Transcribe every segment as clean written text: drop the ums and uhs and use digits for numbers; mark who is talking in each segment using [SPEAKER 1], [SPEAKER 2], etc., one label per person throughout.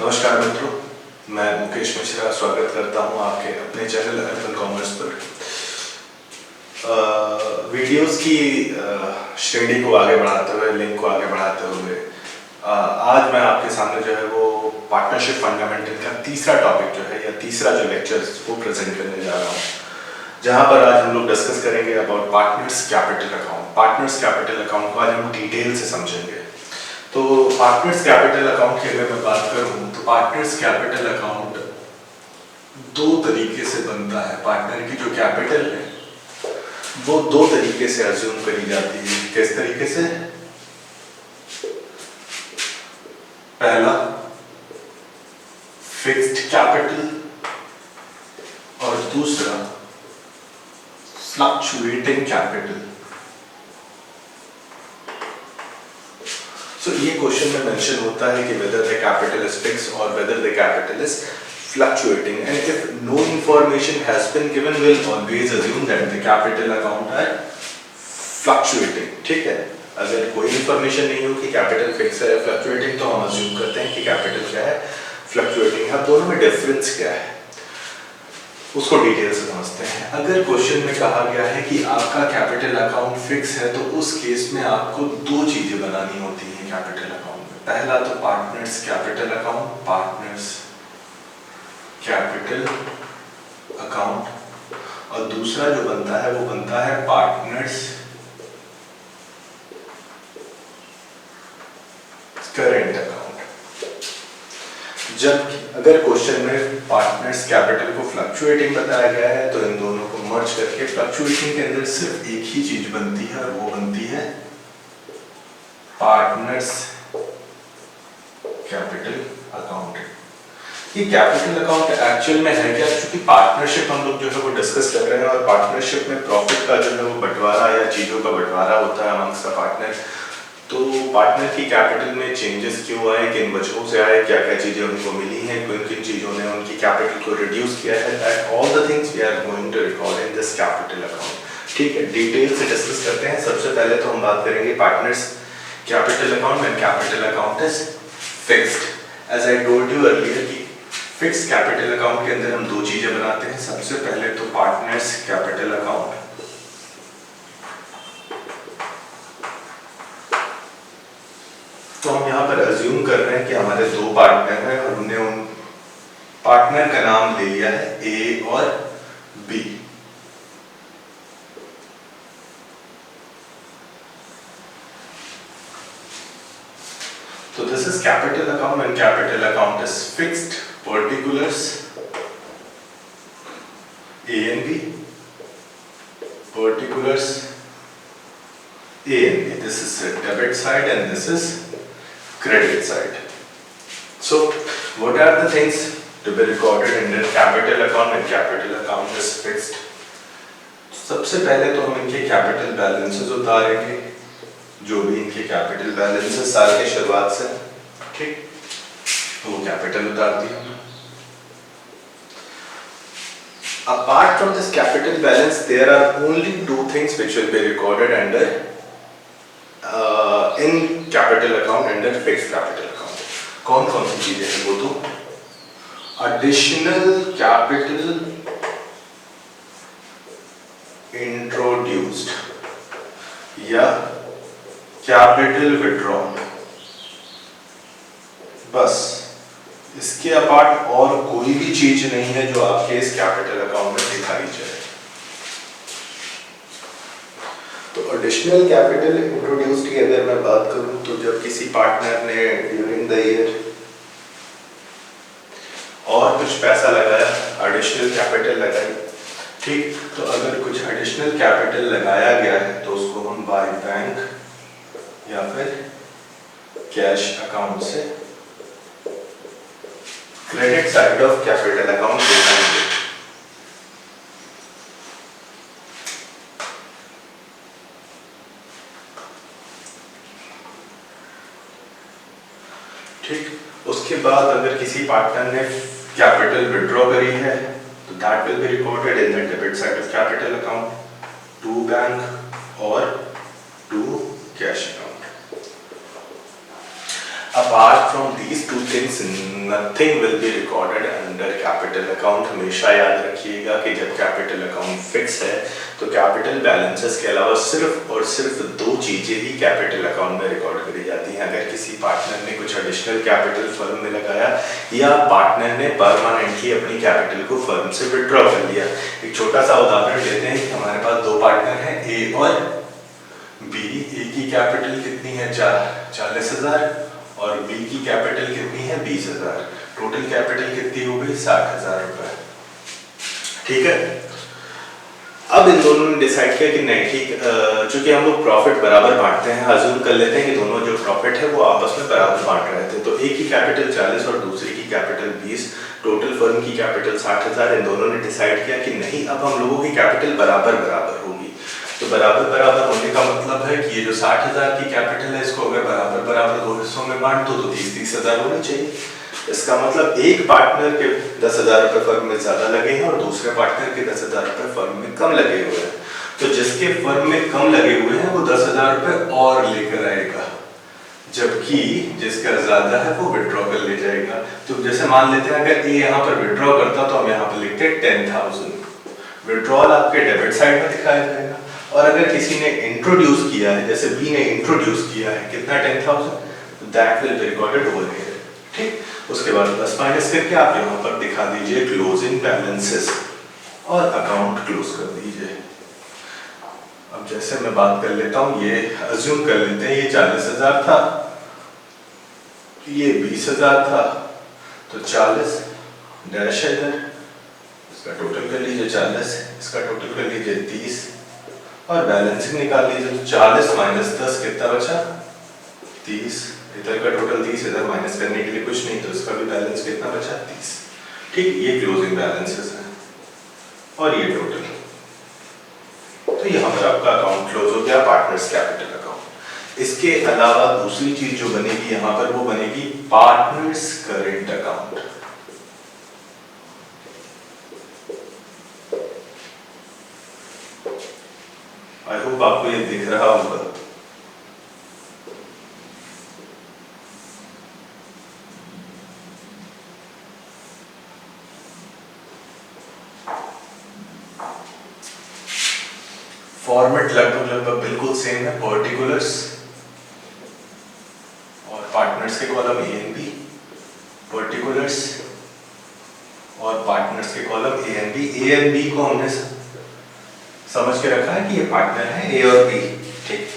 [SPEAKER 1] नमस्कार मित्रों, मैं मुकेश मिश्रा स्वागत करता हूं आपके अपने चैनल अर्बन कॉमर्स पर। वीडियोस की श्रेणी को आगे बढ़ाते हुए, लिंक को आगे बढ़ाते हुए आज मैं आपके सामने जो है वो पार्टनरशिप फंडामेंटल का तीसरा टॉपिक जो है या तीसरा जो लेक्चर वो प्रेजेंट करने जा रहा हूं, जहां पर आज हम लोग डिस्कस करेंगे about partners capital account. Partners capital account को आज हम डिटेल से समझेंगे। तो पार्टनर्स कैपिटल अकाउंट की अगर मैं बात करूं तो पार्टनर्स कैपिटल अकाउंट दो तरीके से बनता है। पार्टनर की जो कैपिटल है वो दो तरीके से अज्यूम करी जाती है। किस तरीके से? पहला फिक्स्ड कैपिटल और दूसरा फ्लक्चुएटिंग कैपिटल। So, ये क्वेश्चन में मेंशन होता है कि whether the capital is fixed or whether the capital is fluctuating, and if no information has been given, we'll always assume that the capital account are fluctuating। ठीक है, अगर कोई information नहीं हो कि कैपिटल फिक्स है या फ्लक्चुएटिंग तो हम अज्यूम करते हैं कि कैपिटल क्या है, फ्लक्चुएटिंग है। अब दोनों में डिफरेंस क्या है उसको डिटेल से समझते हैं। अगर क्वेश्चन में कहा गया है कि आपका कैपिटल अकाउंट फिक्स है तो उस केस में आपको दो चीजें बनानी होती हैं कैपिटल अकाउंट में। पहला तो partners capital account, partners capital account, और दूसरा जो बनता है वो बनता है पार्टनर्स करेंट अकाउंट। जब अगर क्वेश्चन में पार्टनर्स कैपिटल को फ्लक्चुएटिंग बताया गया है तो इन दोनों को मर्ज करके फ्लक्चुएटिंग के अंदर सिर्फ एक ही चीज बनती है और वो बनती है पार्टनर्स कैपिटल अकाउंट। ये कैपिटल अकाउंट एक्चुअल में है क्या? क्योंकि पार्टनरशिप हम लोग जो है वो डिस्कस कर रहे हैं और पार्टनरशिप में प्रॉफिट का जो है वो बंटवारा या चीजों का बंटवारा होता है अमंग्स द पार्टनर। तो पार्टनर की कैपिटल में चेंजेस क्यों आए, किन वजहों से आए, क्या क्या चीजें उनको मिली हैं, किन किन चीजों ने उनकी कैपिटल को रिड्यूस किया है, that all the things we are going to record in this capital account. ठीक है, डिटेल से डिस्कस करते हैं। सबसे पहले तो हम बात करेंगे partners capital account when capital account is fixed. As I told you earlier कि फिक्स्ड कैपिटल अकाउंट के अंदर हम दो चीजें बनाते हैं। सबसे पहले तो पार्टनर्स कैपिटल अकाउंट, तो हम यहाँ पर अज्यूम कर रहे हैं कि हमारे दो पार्टनर हैं और हमने उन पार्टनर का नाम ले लिया है ए और बी। तो this is capital account and capital account is fixed. Particulars A and B, particulars A and B. This is the debit side and this is credit side. So, what are the things to be recorded in the capital account when capital account is fixed? सबसे पहले तो हम इनके capital balances उतारेंगे, जो भी इनके capital balances साल के शुरुआत से, ठीक, तो वो कैपिटल उतार दिया हमने। Apart from this capital balance, there are only two things which will be recorded under in capital account under fixed capital account। कौन कौन सी चीजें हैं वो? तो additional capital introduced या capital withdrawn, बस इसके अपार्ट और कोई भी चीज नहीं है जो आपके इस कैपिटल अकाउंट में दिखाई जाए। तो एडिशनल कैपिटल इंट्रोड्यूस्ड की अगर मैं बात करूं तो जब किसी पार्टनर ने ड्यूरिंग द ईयर और कुछ पैसा लगाया, एडिशनल कैपिटल लगाई, ठीक, तो अगर कुछ एडिशनल कैपिटल लगाया गया है तो उसको हम बाय बैंक या फिर कैश अकाउंट से credit side of capital account दिखाएंगे। ठीक, उसके बाद अगर किसी पार्टनर ने कैपिटल विड्रॉ करी है तो that will be recorded in the debit side of capital account to bank और to cash account. Apart from these two things, nothing will be recorded under capital account. हमेशा याद रखिएगा कि जब capital account fix है तो capital balances के अलावा सिर्फ और सिर्फ दो चीजें ही capital account में रिकॉर्ड करी जाती हैं। अगर किसी पार्टनर ने कुछ additional capital फर्म में लगाया या पार्टनर ने परमानेंटली अपनी कैपिटल को फर्म से विड्रॉ कर लिया। एक छोटा सा उदाहरण लेते हैं कि हमारे पास दो पार्टनर हैं ए और बी। ए की कैपिटल कितनी है 40,000 और बी की कैपिटल कितनी है 20,000। टोटल कैपिटल कितनी हो गई 60,000 रुपए। ठीक है, अब इन दोनों ने डिसाइड किया कि नहीं ठीक, चूंकि हम लोग प्रॉफिट बराबर बांटते हैं, अज्यूम कर लेते हैं कि दोनों जो प्रॉफिट है वो आपस में बराबर बांट रहे थे, तो एक की कैपिटल 40 और दूसरी की कैपिटल 20, टोटल फर्म की कैपिटल 60,000। इन दोनों ने डिसाइड किया कि नहीं, अब हम लोगों की कैपिटल बराबर बराबर होगी। तो बराबर बराबर होने का मतलब है कि ये जो 60,000 की कैपिटल है इसको अगर बराबर बराबर दो हिस्सों में बांट दो तो 30,000 होनी चाहिए। इसका मतलब एक पार्टनर के 10,000 रुपए फर्म में ज्यादा लगे हैं और दूसरे पार्टनर के 10,000 रुपए फर्म में कम लगे हुए हैं। तो जिसके फर्म में कम लगे हुए हैं वो 10,000 रुपए और लेकर आएगा, जबकि जिसका ज्यादा है वो विड्रॉ कर ले जाएगा। तो जैसे मान लेते हैं अगर ये यहाँ पर विड्रॉ करता तो हम यहाँ पर लिखते 10,000, विड्रॉल आपके डेबिट साइड में दिखाया जाएगा। और अगर किसी ने इंट्रोड्यूस किया है, जैसे बी ने इंट्रोड्यूस किया है कितना 10,000, तो that will be recorded over here. ठीक, उसके बाद प्लस माइनस करके आप यहाँ पर दिखा दीजिए क्लोजिंग बैलेंसेस और अकाउंट क्लोज कर दीजिए। अब जैसे मैं बात कर लेता हूँ, ये अज्यूम कर लेते हैं ये 40,000 था, ये 20,000 था, तो 40 डैश है इधर, इसका टोटल कर लीजिए 40, इसका टोटल कर लीजिए 30 और बैलेंसिंग निकाल लीजिए। तो 40 माइनस 10 कितना बचा 30, इधर का टोटल 30, इधर माइनस करने के लिए कुछ नहीं, तो इसका भी बैलेंस कितना बचा 30। ठीक, ये क्लोजिंग बैलेंसेस है और ये टोटल। तो यहाँ पर आपका अकाउंट क्लोज हो गया, पार्टनर्स कैपिटल अकाउंट। इसके अलावा दूसरी चीज जो बनेगी यहाँ पर वो बनेगी partners current account. I hope आपको ये दिख रहा होगा। फॉर्मेट लगभग बिल्कुल सेम है, पर्टिकुलर्स और पार्टनर्स के column A and B, particulars और पार्टनर्स के column A and B. A and B को हमने समझ के रखा है कि ये पार्टनर है ए और बी। ठीक,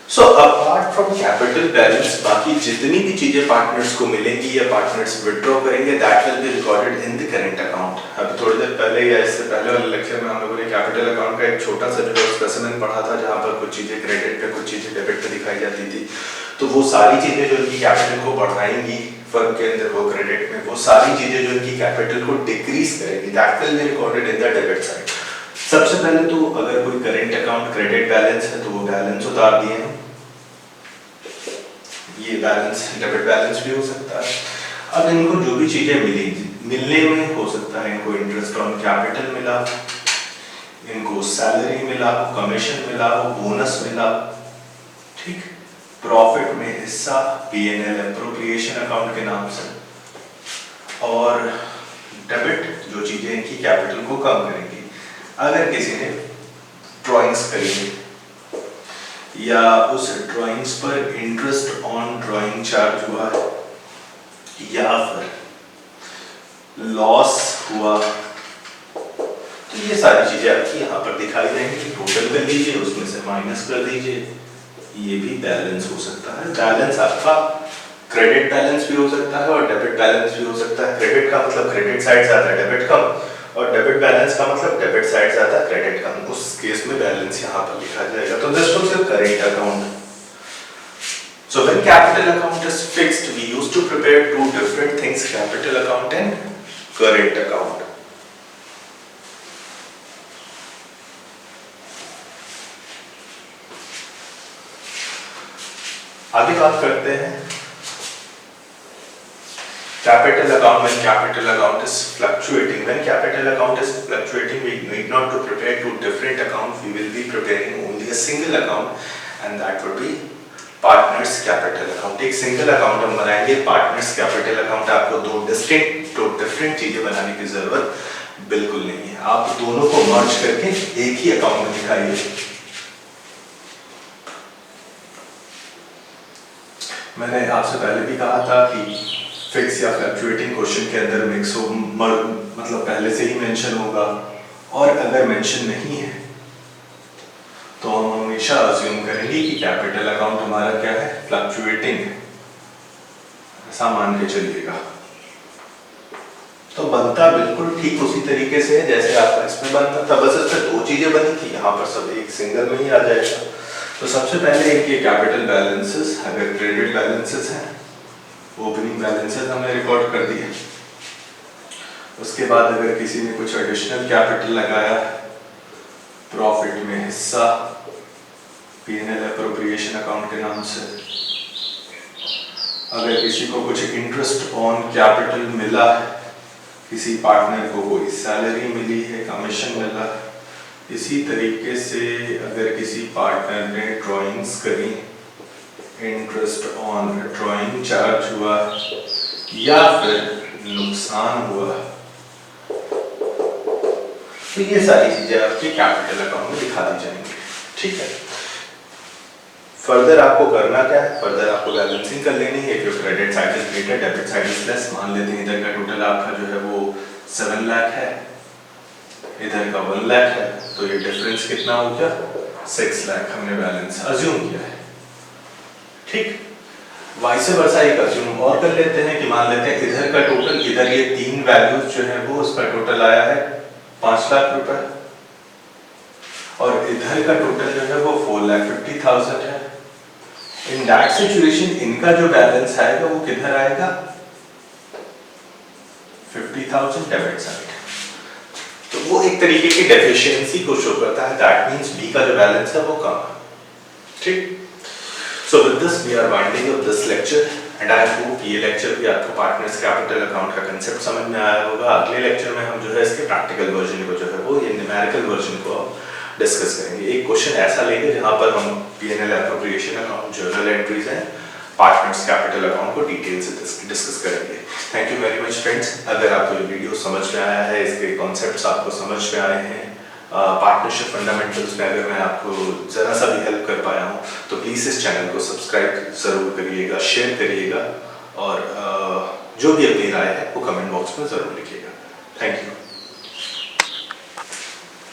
[SPEAKER 1] so apart from capital balance बाकी जितनी भी चीजें पार्टनर्स को मिलेंगी या पार्टनर्स विड्रॉ करेंगे that will be recorded in the current account. अब थोड़ी देर पहले या इससे पहले वाले लेक्चर में हम लोगों ने कैपिटल अकाउंट का एक छोटा सा जो स्पेसिमेन पढ़ा था, जहां पर कुछ चीजें क्रेडिट पे कुछ चीजें डेबिट पे दिखाई जाती थी। तो वो सारी चीजें जो इनकी कैपिटल को बढ़ाएंगी फर्म के अंदर वो क्रेडिट में, वो सारी चीजें जो इनकी कैपिटल को डिक्रीज करेंगी that will be recorded in the debit side. सबसे पहले तो अगर कोई करंट अकाउंट क्रेडिट बैलेंस है तो वो बैलेंस उतार दिए हैं, ये बैलेंस डेबिट बैलेंस भी हो सकता है। अब इनको जो भी चीजें मिली, मिलने में हो सकता है इनको इंटरेस्ट ऑन कैपिटल मिला, इनको सैलरी मिला, कमीशन मिला, बोनस मिला। ठीक, प्रॉफिट में हिस्सा पीएनएल एप्रोप्रिएशन अकाउंट के नाम से, और डेबिट जो चीजें इनकी कैपिटल को कम करेंगी। अगर किसी ने ड्राइंग्स करी या उस ड्राइंग्स पर इंटरेस्ट ऑन ड्राइंग चार्ज हुआ या फिर लॉस हुआ, तो ये सारी चीजें आपकी यहाँ पर दिखाई जाएंगी। टोटल कर लीजिए, उसमें से माइनस कर दीजिए, ये भी बैलेंस हो सकता है। बैलेंस आपका क्रेडिट बैलेंस भी हो सकता है और डेबिट बैलेंस भी हो सकता है। क्रेडिट का मतलब क्रेडिट साइड ज्यादा डेबिट कम, और डेबिट बैलेंस का मतलब डेबिट साइड ज्यादा क्रेडिट कम। उस केस में बैलेंस यहाँ पर लिखा जाएगा। तो this was the current account. So when capital account is fixed, we used to prepare two different things, capital account and current account. आगे बात करते हैं capital account. When capital account is fluctuating, when capital account is fluctuating, we need not to prepare two different accounts. We will be preparing only a single account, and that would be partners capital account, एक single account हम बनाएंगे partners capital account. आपको दो different चीजें बनाने की जरूरत बिल्कुल नहीं है, आप दोनों को मर्ज करके एक ही अकाउंट में दिखाइए। मैंने आपसे पहले भी कहा था कि फिक्स या फ्लक्चुएटिंग क्वेश्चन के अंदर मिक्स हो, मतलब पहले से ही मेंशन होगा, और अगर मेंशन नहीं है तो हम हमेशा अज्यूम करेंगे कि कैपिटल अकाउंट हमारा क्या है, फ्लक्चुएटिंग है, ऐसा मान के चलिएगा। तो बनता बिल्कुल ठीक उसी तरीके से है जैसे आपका इसमें बनता था, बस इसमें दो चीजें बनी थी, यहाँ पर सब एक सिंगल में ही आ जाएगा। तो सबसे पहले इनके कैपिटल बैलेंसेस, अगर क्रेडिट बैलेंसेस हैं, ओपनिंग बैलेंसेस हमने रिकॉर्ड कर दिए। उसके बाद अगर किसी ने कुछ एडिशनल कैपिटल लगाया, प्रॉफिट में हिस्सा P&L एप्रोप्रिएशन अकाउंट के नाम से, अगर किसी को कुछ इंटरेस्ट ऑन कैपिटल मिला, किसी पार्टनर को कोई सैलरी मिली है, कमीशन मिला, इसी तरीके से अगर किसी पार्टनर ने ड्राइंग्स करी, इंटरेस्ट ऑन ड्राइंग चार्ज हुआ या फिर नुकसान हुआ, तो ये सारी चीजें आपके कैपिटल अकाउंट में दिखा दी जाएंगी। ठीक है, फर्दर आपको करना क्या है, फर्दर आपको बैलेंसिंग कर लेनी है। जो credit side is greater, debit side is less. मान लेते हैं इधर का टोटल आपका जो है वो 7 लाख है, इधर का 1 लाख है, तो ये डिफरेंस कितना हो गया, 6 लाख हमने बैलेंस अज्यूम किया है। ठीक, वाइस वर्सा एक अज्यूम और कर लेते हैं कि मान लेते हैं इधर का टोटल, इधर ये तीन वैल्यूज जो है वो उसका टोटल आया है 5 लाख रुपए, और इधर का टोटल जो है वो 4,50,000 है। इन दैट सिचुएशन इनका जो बैलेंस आएगा वो किधर आएगा, 50,000 डेबिट साइड। तो वो एक तरीके की डेफिशिएंसी को शो करता है, दैट मींस बी का जो बैलेंस है वो कम है। ठीक, so with this we are winding up this lecture and I hope ये लेक्चर भी आपको पार्टनर्स कैपिटल अकाउंट का कांसेप्ट समझ में आया होगा। अगले लेक्चर में हम जो है इसके प्रैक्टिकल वर्जन को जो है वो ये न्यूमेरिकल वर्जन को डिस्कस करेंगे। एक क्वेश्चन ऐसा लेंगे जहां पर हम P&L appropriation account, journal entries हैं, पार्टनर्स कैपिटल अकाउंट को डिटेल से डिस्कस करेंगे। Thank you very much friends. अगर आपको ये वीडियो समझ में आया है, इसके कॉन्सेप्ट्स आपको समझ में आए हैं, पार्टनरशिप फंडामेंटल्स में अगर मैं आपको ज़रा सा भी हेल्प कर पाया हूँ, तो प्लीज़ इस चैनल को सब्सक्राइब ज़रूर करिएगा, शेयर करिएगा, और जो भी अपनी राय है वो कमेंट बॉक्स में ज़रूर लिखिएगा। Thank you.